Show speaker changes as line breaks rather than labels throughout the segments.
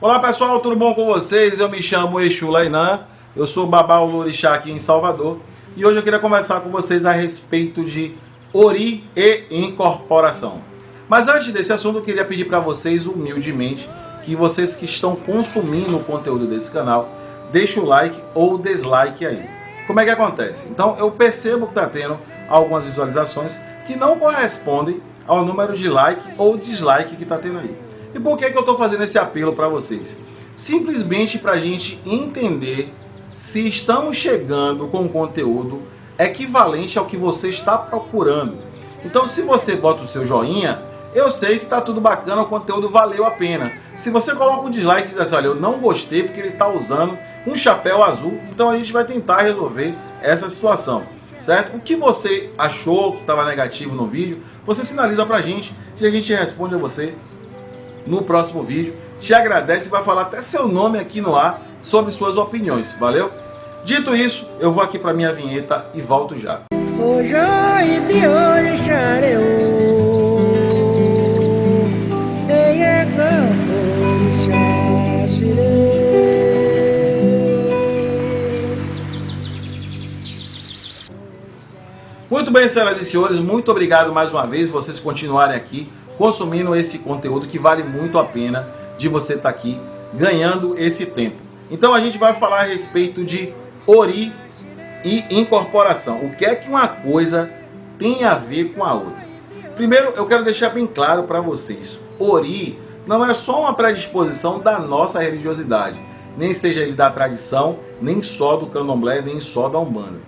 Olá pessoal, tudo bom com vocês? Eu me chamo Exu Lainã, eu sou Babá Olorixá aqui em Salvador e hoje eu queria conversar com vocês a respeito de Ori e incorporação. Mas antes desse assunto eu queria pedir para vocês humildemente que vocês que estão consumindo o conteúdo desse canal, deixem o like ou dislike aí. Como é que acontece? Então eu percebo que está tendo algumas visualizações que não correspondem ao número de like ou dislike que está tendo aí. E por que eu estou fazendo esse apelo para vocês? Simplesmente para a gente entender se estamos chegando com um conteúdo equivalente ao que você está procurando. Então, se você bota o seu joinha, eu sei que está tudo bacana, o conteúdo valeu a pena. Se você coloca um dislike e diz assim, olha, eu não gostei porque ele está usando um chapéu azul, então a gente vai tentar resolver essa situação, certo? O que você achou que estava negativo no vídeo, você sinaliza para a gente e a gente responde a você no próximo vídeo. Te agradece e vai falar até seu nome aqui no ar sobre suas opiniões, valeu? Dito isso, eu vou aqui para minha vinheta e volto já. Muito bem, senhoras e senhores, muito obrigado mais uma vez vocês continuarem aqui consumindo esse conteúdo que vale muito a pena de você estar aqui ganhando esse tempo. Então a gente vai falar a respeito de Ori e incorporação. O que é que uma coisa tem a ver com a outra? Primeiro, eu quero deixar bem claro para vocês. Ori não é só uma predisposição da nossa religiosidade, nem seja ele da tradição, nem só do candomblé, nem só da Umbanda.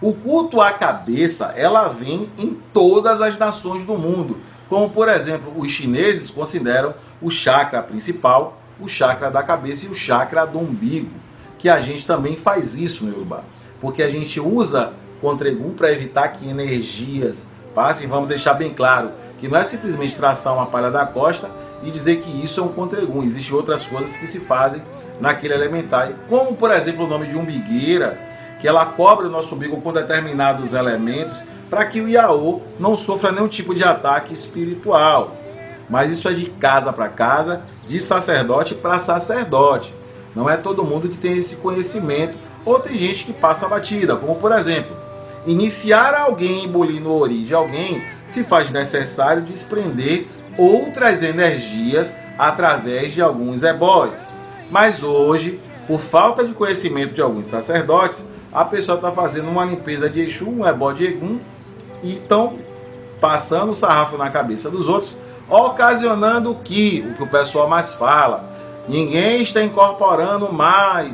O culto à cabeça, ela vem em todas as nações do mundo. Como, por exemplo, os chineses consideram o chakra principal, o chakra da cabeça e o chakra do umbigo, que a gente também faz isso no Yorubá, porque a gente usa Contregum para evitar que energias passem. Vamos deixar bem claro que não é simplesmente traçar uma palha da costa e dizer que isso é um Contregum. Existem outras coisas que se fazem naquele elementar, como, por exemplo, o nome de umbigueira, que ela cobre o nosso umbigo com determinados elementos para que o Iaô não sofra nenhum tipo de ataque espiritual. Mas isso é de casa para casa, de sacerdote para sacerdote. Não é todo mundo que tem esse conhecimento, ou tem gente que passa a batida, como por exemplo, iniciar alguém em bolir no Ori de alguém se faz necessário desprender outras energias através de alguns ebós. Mas hoje, por falta de conhecimento de alguns sacerdotes, a pessoa está fazendo uma limpeza de Exu, um ebó de Egum, e estão passando o sarrafo na cabeça dos outros, ocasionando o que o pessoal mais fala, ninguém está incorporando mais,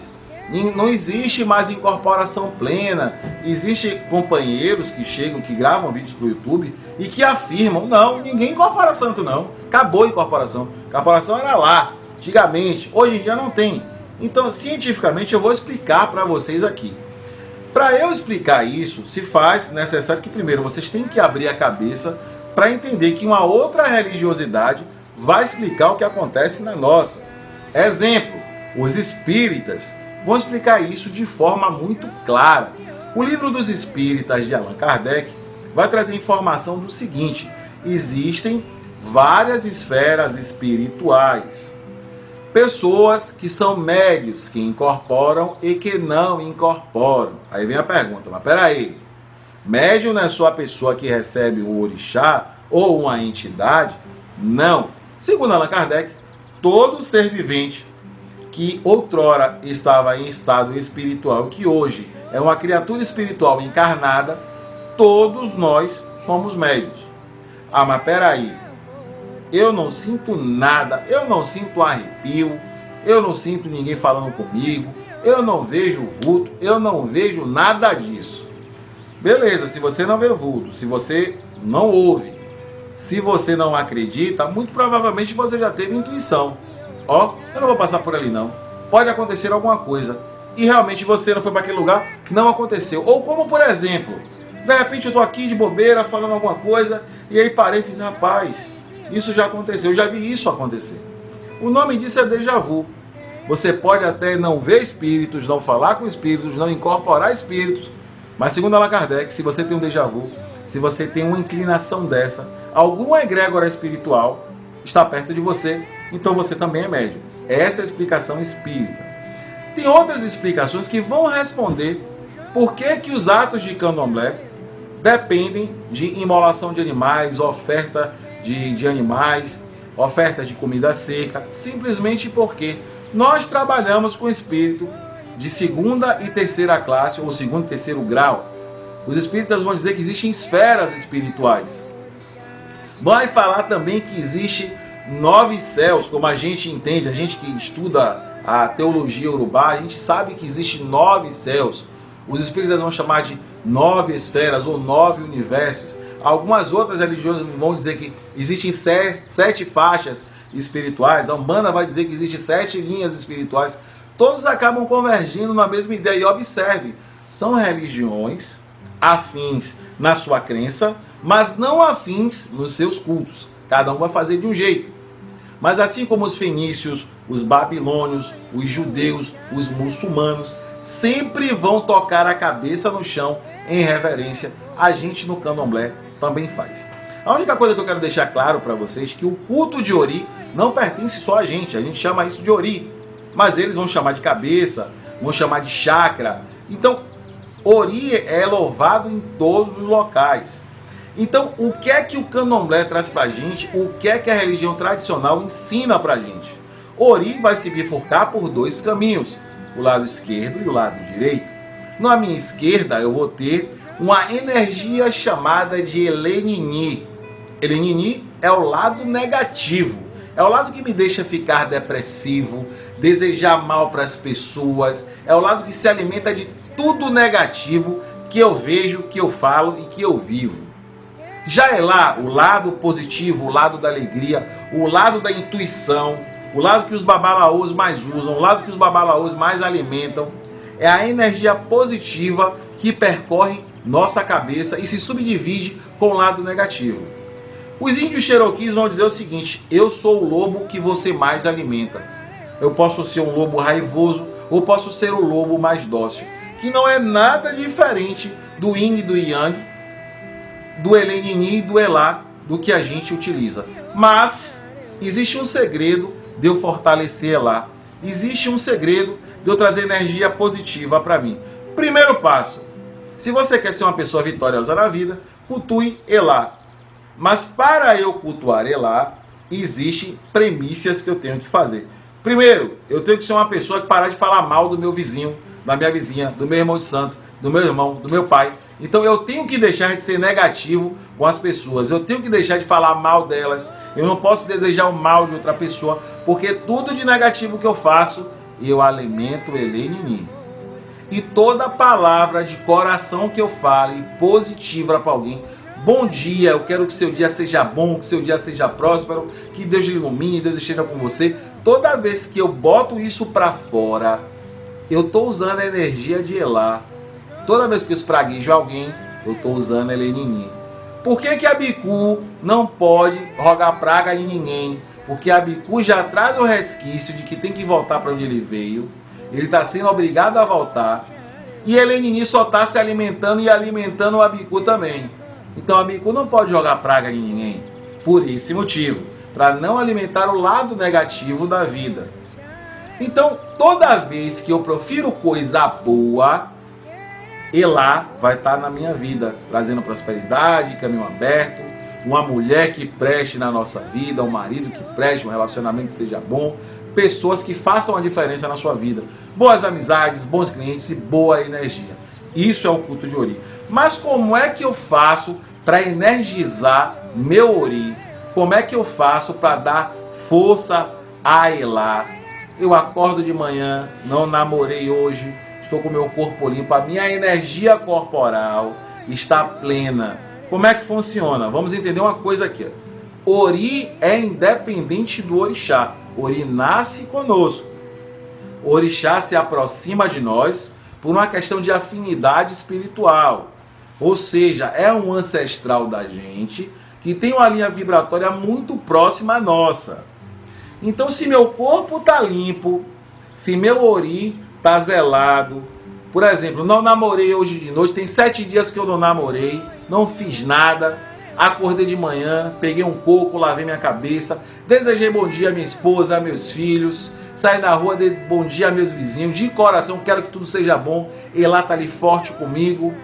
não existe mais incorporação plena. Existem companheiros que chegam, que gravam vídeos para o YouTube e que afirmam, não, ninguém incorpora santo não, acabou a incorporação. A incorporação era lá, antigamente, hoje em dia não tem. Então, cientificamente, eu vou explicar para vocês aqui. Para eu explicar isso, se faz necessário que primeiro vocês têm que abrir a cabeça para entender que uma outra religiosidade vai explicar o que acontece na nossa. Exemplo, os espíritas vão explicar isso de forma muito clara. O livro dos Espíritas de Allan Kardec vai trazer informação do seguinte: existem várias esferas espirituais. Pessoas que são médios, que incorporam e que não incorporam. Aí vem a pergunta, mas peraí, médium não é só a pessoa que recebe o orixá ou uma entidade? Não. Segundo Allan Kardec, todo ser vivente que outrora estava em estado espiritual, que hoje é uma criatura espiritual encarnada, todos nós somos médios. Ah, mas peraí, eu não sinto nada, eu não sinto arrepio, eu não sinto ninguém falando comigo, eu não vejo vulto, eu não vejo nada disso. Beleza, se você não vê vulto, se você não ouve, se você não acredita, muito provavelmente você já teve intuição. Ó, eu não vou passar por ali não, pode acontecer alguma coisa, e realmente você não foi para aquele lugar, não aconteceu. Ou como por exemplo, de repente eu estou aqui de bobeira falando alguma coisa, e aí parei e fiz, rapaz, isso já aconteceu, eu já vi isso acontecer. O nome disso é déjà vu. Você pode até não ver espíritos, não falar com espíritos, não incorporar espíritos, mas segundo Allan Kardec, se você tem um déjà vu, se você tem uma inclinação dessa, alguma egrégora espiritual está perto de você então você também é médium. Essa é a explicação espírita. Tem outras explicações que vão responder por que os atos de candomblé dependem de imolação de animais, oferta de animais, oferta de comida seca, simplesmente porque nós trabalhamos com espírito de segunda e terceira classe, ou segundo e terceiro grau. Os espíritas vão dizer que existem esferas espirituais. Vai falar também que existe 9 céus, como a gente entende, a gente que estuda a teologia urubá, a gente sabe que existe 9 céus. Os espíritas vão chamar de 9 esferas ou 9 universos. Algumas outras religiões vão dizer que existem 7 faixas espirituais. A Umbanda vai dizer que existem 7 linhas espirituais. Todos acabam convergindo na mesma ideia. E observe, são religiões afins na sua crença, mas não afins nos seus cultos. Cada um vai fazer de um jeito. Mas assim como os fenícios, os babilônios, os judeus, os muçulmanos, sempre vão tocar a cabeça no chão em reverência, a gente no candomblé também faz. A única coisa que eu quero deixar claro para vocês é que o culto de Ori não pertence só a gente chama isso de Ori, mas eles vão chamar de cabeça, vão chamar de chakra. Então, Ori é louvado em todos os locais. Então, o que é que o candomblé traz pra gente? O que é que a religião tradicional ensina pra gente? Ori vai se bifurcar por 2 caminhos, o lado esquerdo e o lado direito. Na minha esquerda, eu vou ter uma energia chamada de Elenini. Elenini é o lado negativo, é o lado que me deixa ficar depressivo, desejar mal para as pessoas, é o lado que se alimenta de tudo negativo que eu vejo, que eu falo e que eu vivo. Já é lá o lado positivo, o lado da alegria, o lado da intuição, o lado que os babalaôs mais usam, o lado que os babalaôs mais alimentam. É a energia positiva que percorre nossa cabeça e se subdivide com o lado negativo. Os índios cherokees vão dizer o seguinte: eu sou o lobo que você mais alimenta. Eu posso ser um lobo raivoso ou posso ser o lobo mais dócil, que não é nada diferente do yin e do yang, do Elenini e do Elá, do que a gente utiliza. Mas existe um segredo de eu fortalecer Elá. Existe um segredo de eu trazer energia positiva para mim. Primeiro passo: se você quer ser uma pessoa vitoriosa na vida, cultue Elá. Mas para eu cultuar Elá, existem premissas que eu tenho que fazer. Primeiro, eu tenho que ser uma pessoa que parar de falar mal do meu vizinho, da minha vizinha, do meu irmão de santo, do meu irmão, do meu pai. Então eu tenho que deixar de ser negativo com as pessoas. Eu tenho que deixar de falar mal delas. Eu não posso desejar o mal de outra pessoa, porque tudo de negativo que eu faço, eu alimento Elenini. E toda palavra de coração que eu fale positiva para alguém: bom dia, eu quero que seu dia seja bom, que seu dia seja próspero, que Deus lhe ilumine, Deus esteja com você. Toda vez que eu boto isso para fora, eu estou usando a energia de Elá. Toda vez que eu espraguejo alguém, eu estou usando a Elenini. Por que a Bicu não pode rogar praga em ninguém? Porque a Bicu já traz o resquício de que tem que voltar para onde ele veio. Ele está sendo obrigado a voltar. E a Elenini só está se alimentando e alimentando o Abicu também. Então a Bicu não pode jogar praga em ninguém. Por esse motivo, para não alimentar o lado negativo da vida. Então, toda vez que eu profiro coisa boa, Elá vai estar na minha vida, trazendo prosperidade, caminho aberto, uma mulher que preste na nossa vida, um marido que preste, um relacionamento que seja bom, pessoas que façam a diferença na sua vida, boas amizades, bons clientes e boa energia. Isso é o culto de Ori. Mas como é que eu faço para energizar meu Ori? Como é que eu faço para dar força a Elá? Eu acordo de manhã, não namorei hoje, estou com o meu corpo limpo, a minha energia corporal está plena. Como é que funciona? Vamos entender uma coisa aqui. Ori é independente do orixá. Ori nasce conosco. O orixá se aproxima de nós por uma questão de afinidade espiritual. Ou seja, é um ancestral da gente que tem uma linha vibratória muito próxima à nossa. Então, se meu corpo está limpo, se meu Ori está zelado, por exemplo, não namorei hoje de noite, tem 7 dias que eu não namorei, não fiz nada, Acordei de manhã, peguei um coco, lavei minha cabeça, desejei bom dia à minha esposa, a meus filhos, saí na rua, dei bom dia a meus vizinhos, de coração, quero que tudo seja bom. Elá tá ali forte comigo.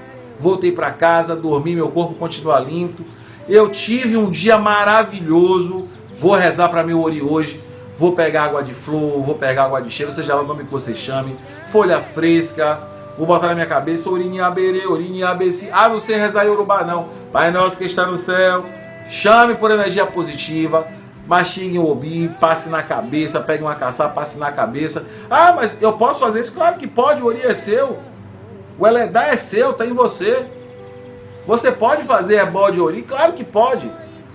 Voltei para casa, dormi, meu corpo continua limpo. Eu tive um dia maravilhoso. Vou rezar para meu ori hoje. Vou pegar água de flor, vou pegar água de cheiro, seja lá o nome que você chame, folha fresca. Vou botar na minha cabeça, Oriniabere, Oriniabeci. Ah, não sei rezar Yorubá não. Pai nosso que está no céu, chame por energia positiva, mastigue o obi, passe na cabeça, pegue uma caçapa, passe na cabeça. Ah, mas eu posso fazer isso? Claro que pode, o ori é seu. O Eledá é seu, está em você. Você pode fazer ebó de ori? Claro que pode.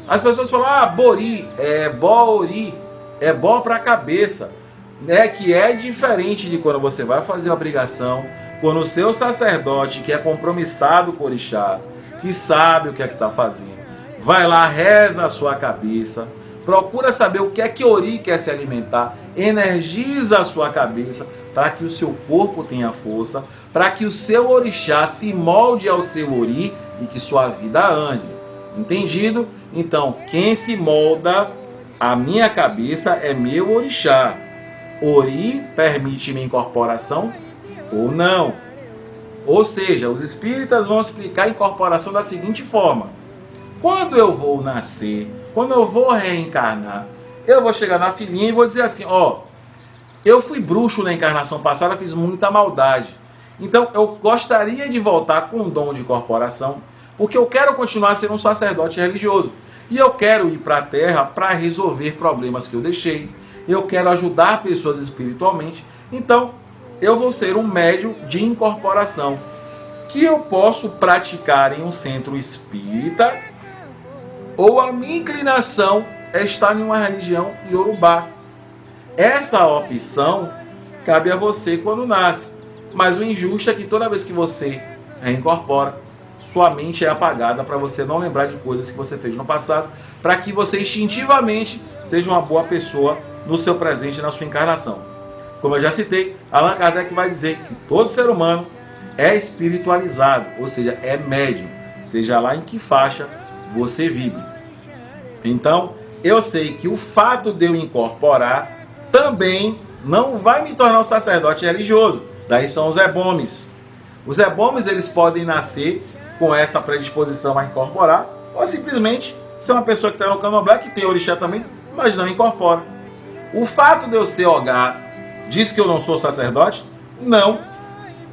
As pessoas falam, ah, bori, é ebó ori, é ebó para a cabeça. Que é diferente de quando você vai fazer a obrigação, quando o seu sacerdote, que é compromissado com o orixá, que sabe o que é que está fazendo, vai lá, reza a sua cabeça, procura saber o que é que ori quer se alimentar, energiza a sua cabeça para que o seu corpo tenha força, para que o seu orixá se molde ao seu ori e que sua vida ande. Entendido? Então, quem se molda a minha cabeça é meu orixá. Ori permite minha incorporação ou não. Ou seja, os espíritas vão explicar a incorporação da seguinte forma: quando eu vou nascer, quando eu vou reencarnar, eu vou chegar na filhinha e vou dizer assim, ó, eu fui bruxo na encarnação passada, fiz muita maldade. Então eu gostaria de voltar com um dom de incorporação, porque eu quero continuar sendo um sacerdote religioso. E eu quero ir para a Terra para resolver problemas que eu deixei. Eu quero ajudar pessoas espiritualmente. Então, eu vou ser um médium de incorporação, que eu posso praticar em um centro espírita, ou a minha inclinação é estar em uma religião iorubá. Essa opção cabe a você quando nasce. Mas o injusto é que toda vez que você reincorpora, sua mente é apagada para você não lembrar de coisas que você fez no passado, para que você instintivamente seja uma boa pessoa no seu presente e na sua encarnação. Como eu já citei, Allan Kardec vai dizer que todo ser humano é espiritualizado, ou seja, é médium, seja lá em que faixa você vive. Então, eu sei que o fato de eu incorporar também não vai me tornar um sacerdote religioso. Daí são os ebomes. Os ebomes, eles podem nascer com essa predisposição a incorporar, ou simplesmente ser uma pessoa que está no candomblé, que tem orixá também, mas não incorpora. O fato de eu ser ogá diz que eu não sou sacerdote? Não.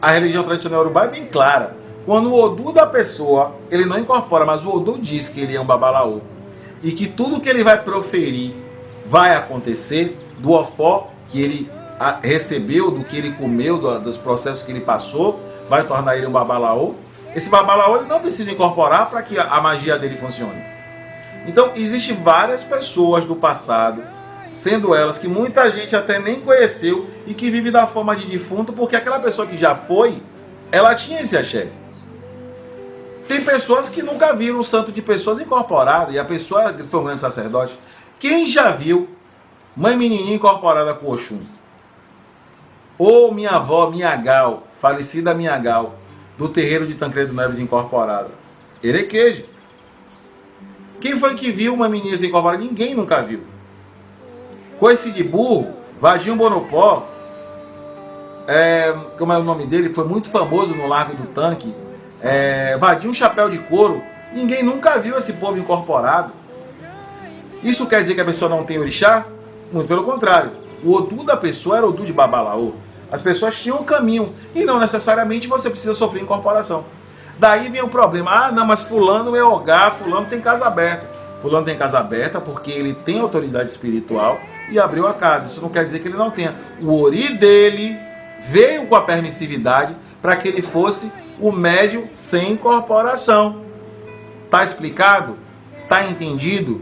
A religião tradicional urubá é bem clara. Quando o Odu da pessoa, ele não incorpora, mas o Odu diz que ele é um babalaô, e que tudo que ele vai proferir vai acontecer, do ofó que ele recebeu, do que ele comeu, dos processos que ele passou, vai tornar ele um babalaô. Esse babalaô ele não precisa incorporar para que a magia dele funcione. Então, existem várias pessoas do passado, sendo elas que muita gente até nem conheceu e que vive da forma de defunto, porque aquela pessoa que já foi, ela tinha esse axé. Tem pessoas que nunca viram o santo de pessoas incorporado, e a pessoa foi um grande sacerdote. Quem já viu mãe menininha incorporada com Oxum? Ou minha avó, minha Gal, falecida minha Gal, do terreiro de Tancredo Neves incorporada? Erequeje. Quem foi que viu uma menina incorporada? Ninguém nunca viu. Coice de burro, Vadinho Bonopó, como é o nome dele? Foi muito famoso no Largo do Tanque. Vadinho Chapéu de Couro. Ninguém nunca viu esse povo incorporado. Isso quer dizer que a pessoa não tem orixá? Muito pelo contrário. O Odu da pessoa era o Odu de babalaô. As pessoas tinham um caminho e não necessariamente você precisa sofrer incorporação. Daí vem o problema. Ah, não, mas fulano é ogá, fulano tem casa aberta. Fulano tem casa aberta porque ele tem autoridade espiritual e abriu a casa. Isso não quer dizer que ele não tenha. O ori dele veio com a permissividade para que ele fosse o médium sem incorporação. Tá explicado? Tá entendido?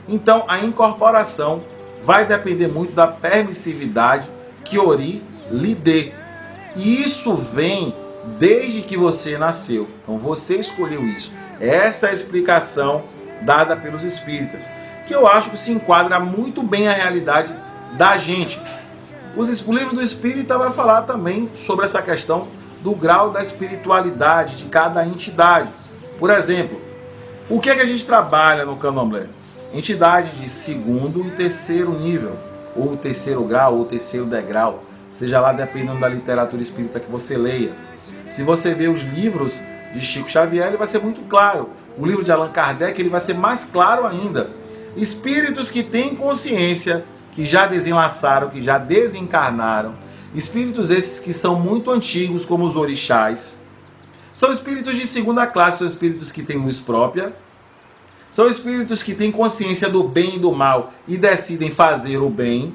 Então a incorporação vai depender muito da permissividade que ori lhe dê. E isso vem desde que você nasceu. Então você escolheu isso. Essa é a explicação dada pelos espíritas, que eu acho que se enquadra muito bem a realidade da gente. O livro do espírita vai falar também sobre essa questão do grau da espiritualidade de cada entidade. Por exemplo, O que é que a gente trabalha no candomblé? Entidades de segundo e terceiro nível, ou terceiro grau, ou terceiro degrau, seja lá dependendo da literatura espírita que você leia. Se você ver os livros de Chico Xavier, ele vai ser muito claro. O livro de Allan Kardec, ele vai ser mais claro ainda. Espíritos que têm consciência, que já desenlaçaram, que já desencarnaram. Espíritos esses que são muito antigos, como os orixás. São espíritos de segunda classe, são espíritos que têm luz própria. São espíritos que têm consciência do bem e do mal e decidem fazer o bem,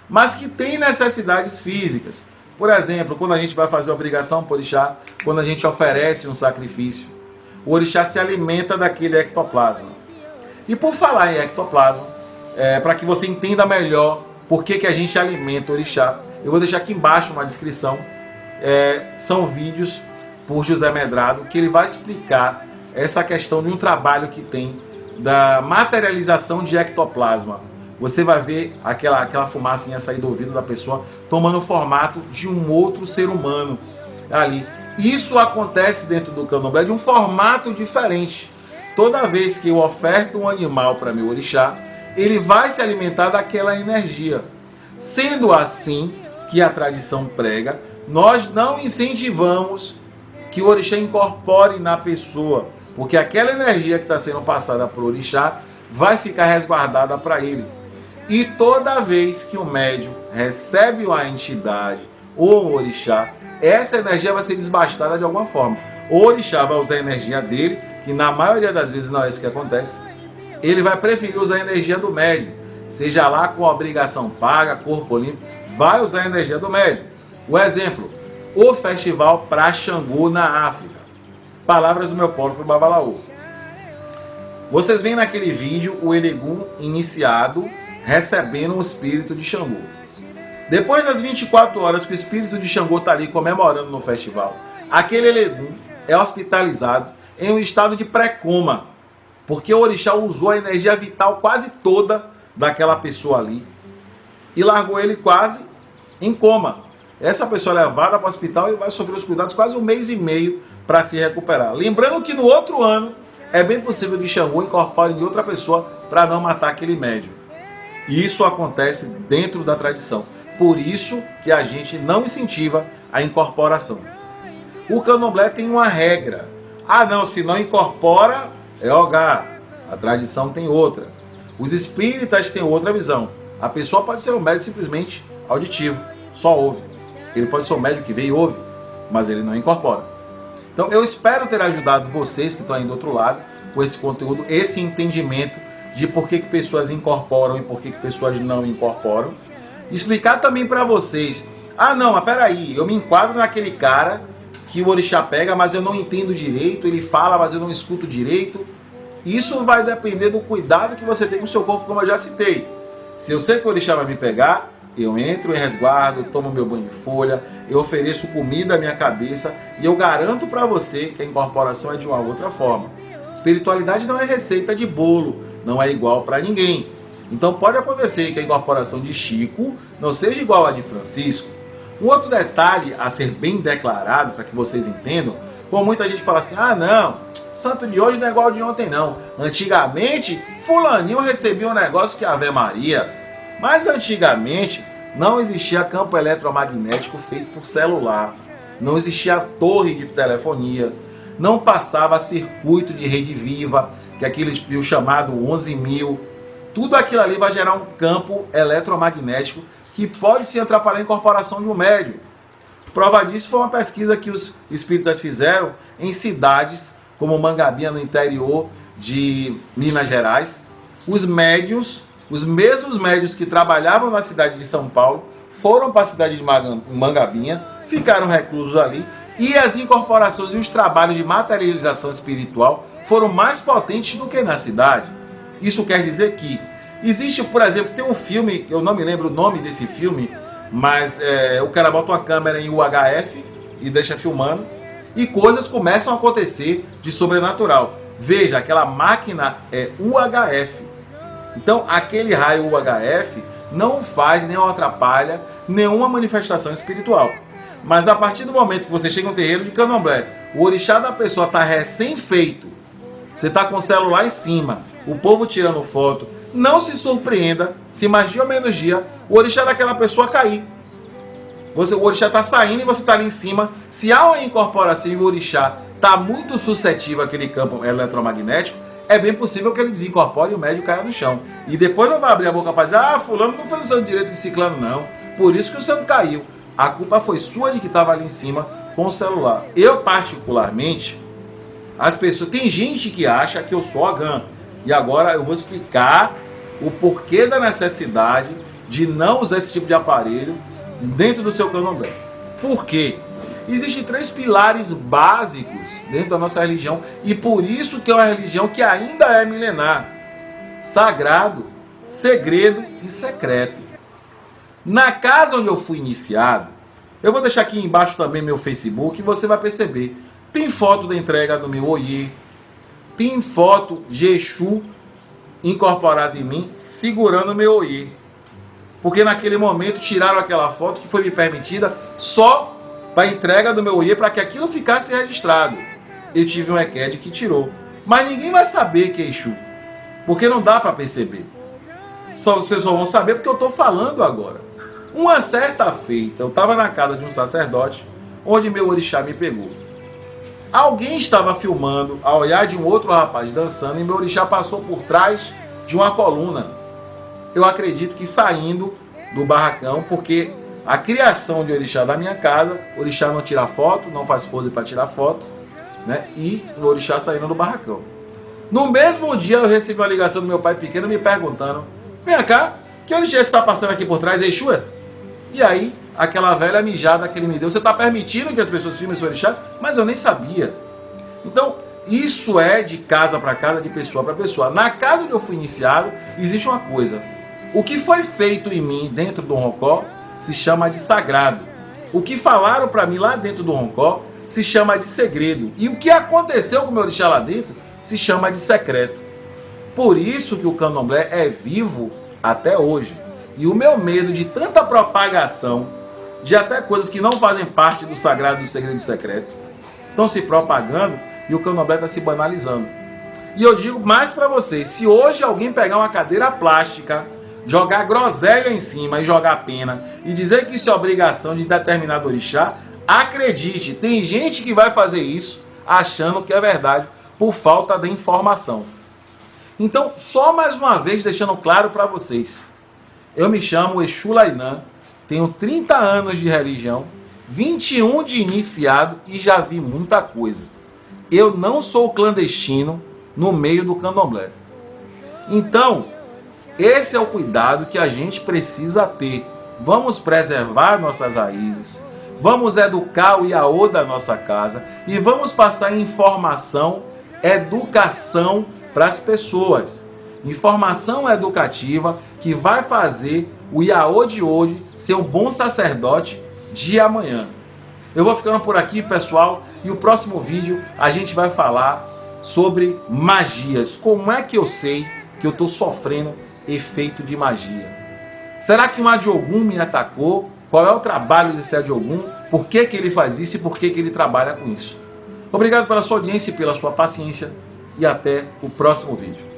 mas que têm necessidades físicas. Por exemplo, quando a gente vai fazer obrigação para o orixá, quando a gente oferece um sacrifício, o orixá se alimenta daquele ectoplasma. E por falar em ectoplasma, para que você entenda melhor por que a gente alimenta o orixá, eu vou deixar aqui embaixo uma descrição. São vídeos por José Medrado, que ele vai explicar essa questão de um trabalho que tem da materialização de ectoplasma. Você vai ver aquela fumacinha sair do ouvido da pessoa tomando o formato de um outro ser humano ali. Isso acontece dentro do candomblé de um formato diferente. Toda vez que eu oferto um animal para meu orixá, ele vai se alimentar daquela energia. Sendo assim que a tradição prega, nós não incentivamos que o orixá incorpore na pessoa, porque aquela energia que está sendo passada para o orixá vai ficar resguardada para ele. E toda vez que o médium recebe uma entidade ou um orixá, essa energia vai ser desbastada de alguma forma. O orixá vai usar a energia dele, que na maioria das vezes não é isso que acontece. Ele vai preferir usar a energia do médium, seja lá com obrigação paga, corpo limpo, vai usar a energia do médium. O exemplo, o festival Pra Xangô na África. Palavras do meu próprio Babalaô. Vocês veem naquele vídeo o Elegum iniciado recebendo o espírito de Xangô. Depois das 24 horas que o espírito de Xangô está ali comemorando no festival, aquele Elegum é hospitalizado em um estado de pré-coma, porque o orixá usou a energia vital quase toda daquela pessoa ali e largou ele quase em coma. Essa pessoa é levada para o hospital e vai sofrer os cuidados quase 1 mês e meio para se recuperar. Lembrando que no outro ano é bem possível que Xangô incorpore em outra pessoa para não matar aquele médium. E isso acontece dentro da tradição. Por isso que a gente não incentiva a incorporação. O candomblé tem uma regra. Ah não, se não incorpora, é Ogá. A tradição tem outra. Os espíritas têm outra visão. A pessoa pode ser um médium simplesmente auditivo, só ouve. Ele pode ser um médium que veio e ouve, mas ele não incorpora. Então eu espero ter ajudado vocês que estão aí do outro lado com esse conteúdo, esse entendimento de por que pessoas incorporam e por que pessoas não incorporam. Explicar também para vocês, ah não, mas peraí, eu me enquadro naquele cara que o orixá pega, mas eu não entendo direito, ele fala, mas eu não escuto direito. Isso vai depender do cuidado que você tem com o seu corpo, como eu já citei. Se eu sei que o orixá vai me pegar, eu entro em resguardo, tomo meu banho de folha, eu ofereço comida à minha cabeça e eu garanto para você que a incorporação é de uma outra forma. Espiritualidade não é receita de bolo, não é igual para ninguém. Então pode acontecer que a incorporação de Chico não seja igual à de Francisco. Um outro detalhe a ser bem declarado, para que vocês entendam, como muita gente fala assim, ah não, santo de hoje não é igual ao de ontem não. Antigamente, fulaninho recebia um negócio que é Ave Maria. Mas antigamente não existia campo eletromagnético feito por celular, não existia torre de telefonia, não passava circuito de rede viva, que é aqueles fios chamados 11.000. Tudo aquilo ali vai gerar um campo eletromagnético que pode se atrapalhar a incorporação de um médium. Prova disso foi uma pesquisa que os espíritas fizeram em cidades como Mangabinha, no interior de Minas Gerais. Os mesmos médiuns que trabalhavam na cidade de São Paulo foram para a cidade de Mangabinha, ficaram reclusos ali, e as incorporações e os trabalhos de materialização espiritual foram mais potentes do que na cidade. Isso quer dizer que existe, por exemplo, tem um filme, eu não me lembro o nome desse filme, mas o cara bota uma câmera em UHF e deixa filmando, e coisas começam a acontecer de sobrenatural. Veja, aquela máquina é UHF. Então, aquele raio UHF não faz nem atrapalha nenhuma manifestação espiritual. Mas a partir do momento que você chega em um terreiro de candomblé, o orixá da pessoa está recém-feito, Você está com o celular em cima, o povo tirando foto. Não se surpreenda se mais dia ou menos dia o orixá daquela pessoa cair. O orixá está saindo e você está ali em cima. Se há uma incorporação e o orixá está muito suscetível àquele campo eletromagnético, é bem possível que ele desincorpore e o médium caia no chão. E depois não vai abrir a boca para dizer, fulano não foi o santo direito de ciclano, não. Por isso que o santo caiu. A culpa foi sua de que estava ali em cima com o celular. Eu, particularmente, as pessoas... Tem gente que acha que eu sou Ogã. E agora eu vou explicar o porquê da necessidade de não usar esse tipo de aparelho dentro do seu candomblé. Por quê? Existem 3 pilares básicos dentro da nossa religião e por isso que é uma religião que ainda é milenar: sagrado, segredo e secreto. Na casa onde eu fui iniciado, eu vou deixar aqui embaixo também meu Facebook e você vai perceber. Tem foto da entrega do meu Oiê, tem foto de Exu incorporado em mim segurando o meu Oiê. Porque naquele momento tiraram aquela foto que foi me permitida só para a entrega do meu Oiê, para que aquilo ficasse registrado. Eu tive um EQED que tirou. Mas ninguém vai saber que é Exu, porque não dá para perceber. Vocês só vão saber porque eu estou falando agora. Uma certa feita, eu estava na casa de um sacerdote, onde meu orixá me pegou. Alguém estava filmando a olhar de um outro rapaz dançando e meu orixá passou por trás de uma coluna. Eu acredito que saindo do barracão, porque a criação de orixá da minha casa, o orixá não tira foto, não faz pose para tirar foto, né? E o orixá saindo do barracão. No mesmo dia eu recebi uma ligação do meu pai pequeno me perguntando: vem cá, que orixá está passando aqui por trás? É Exu? E aí, aquela velha mijada que ele me deu: você está permitindo que as pessoas filmem esse orixá? Mas eu nem sabia. Então, isso é de casa para casa, de pessoa para pessoa. Na casa onde eu fui iniciado, existe uma coisa. O que foi feito em mim dentro do Roncó se chama de sagrado. O que falaram para mim lá dentro do Roncó se chama de segredo. E o que aconteceu com o meu orixá lá dentro se chama de secreto. Por isso que o candomblé é vivo até hoje. E o meu medo de tanta propagação, de até coisas que não fazem parte do sagrado, do segredo e do secreto, estão se propagando e o candomblé está se banalizando. E eu digo mais para vocês: se hoje alguém pegar uma cadeira plástica, jogar groselha em cima e jogar pena e dizer que isso é obrigação de determinado orixá, acredite, tem gente que vai fazer isso achando que é verdade por falta de informação. Então, só mais uma vez deixando claro para vocês, eu me chamo Exu Lainã, tenho 30 anos de religião, 21 de iniciado e já vi muita coisa. Eu não sou clandestino no meio do candomblé. Então, esse é o cuidado que a gente precisa ter. Vamos preservar nossas raízes, vamos educar o Iaô da nossa casa e vamos passar informação, educação para as pessoas. Informação educativa que vai fazer o Iaô de hoje ser um bom sacerdote de amanhã. Eu vou ficando por aqui, pessoal, e o próximo vídeo a gente vai falar sobre magias. Como é que eu sei que eu estou sofrendo efeito de magia? Será que um Adiogum me atacou? Qual é o trabalho desse Adiogum? Por que que ele faz isso e por que que ele trabalha com isso? Obrigado pela sua audiência e pela sua paciência e até o próximo vídeo.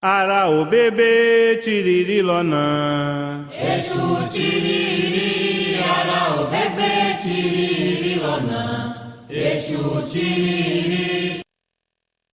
Ara o bebê tiriri lona,
Exu tiriri, ara o bebê tiriri lona, Exu tiriri.